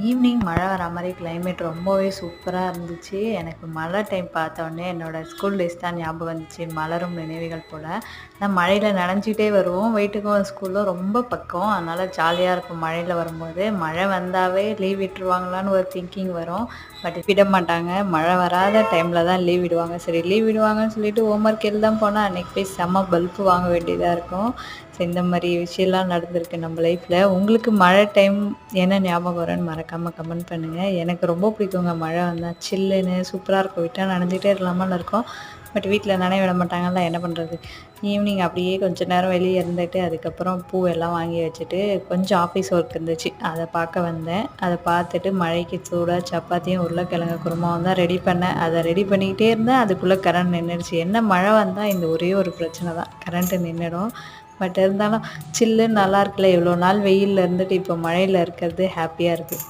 Evening மழை வர மாரி கிளைமேட் ரொம்பவே சூப்பரா இருந்துச்சு. எனக்கு மழை டைம் பார்த்தோனே என்னோட ஸ்கூல் டேஸ் தான் ஞாபகம் வந்துச்சு. மலரும் நினைவுகள் போல. நான் மழையில நனைஞ்சுட்டே வருவோம். வீட்டுக்கும் ஸ்கூலும் ரொம்ப பக்கம். அதனால ஜாலியா இருக்கும் மழையில வரும்போது. மழை வந்தாவே லீவ் விட்டுருவாங்களான்னு ஒரு திங்கிங் வரும். பட் விட மாட்டாங்க. மழை வராத டைமில் தான் லீவ் விடுவாங்க. சரி லீவ் விடுவாங்கன்னு சொல்லிட்டு ஹோம்ஒர்க் எழுதாம போனால் அன்றைக்கி போய் செம்ம பல்ப்பு வாங்க வேண்டியதாக இருக்கும். ஸோ இந்த மாதிரி விஷயம்லாம் நடந்திருக்கு நம்ம லைஃப்பில். உங்களுக்கு மழை டைம் என்ன ஞாபகம் வரும்னு மறக்காமல் கமெண்ட் பண்ணுங்கள். எனக்கு ரொம்ப பிடிக்குங்க மழை வந்தால். சில்லுன்னு சூப்பராக இருக்கும். விட்டால் நனைஞ்சிட்டே இருக்கலாமான்னு இருக்கும். பட் வீட்டில் நனைய விட மாட்டாங்கல்ல, என்ன பண்ணுறது. ஈவினிங் அப்படியே கொஞ்சம் நேரம் வெளியே இருந்துட்டு அதுக்கப்புறம் பூவெல்லாம் வாங்கி வச்சுட்டு கொஞ்சம் ஆஃபீஸ் ஒர்க் இருந்துச்சு, அதை பார்க்க வந்தேன். அதை பார்த்துட்டு மழைக்கு சூடாக சப்பாத்தியும் உருளைக்கிழங்கு குருமாவும் தான் ரெடி பண்ணேன். அதை ரெடி பண்ணிக்கிட்டே இருந்தேன். அதுக்குள்ளே கரண்ட் நின்றுடுச்சு. என்ன மழை வந்தால் இந்த ஒரே ஒரு பிரச்சனை தான், கரண்ட்டு நின்றுடும். பட் இருந்தாலும் சில்லுன்னு நல்லா இருக்குல்ல. இவ்வளோ நாள் வெயிலில் இருந்துட்டு இப்போ மழையில் இருக்கிறது ஹாப்பியாக இருக்குது.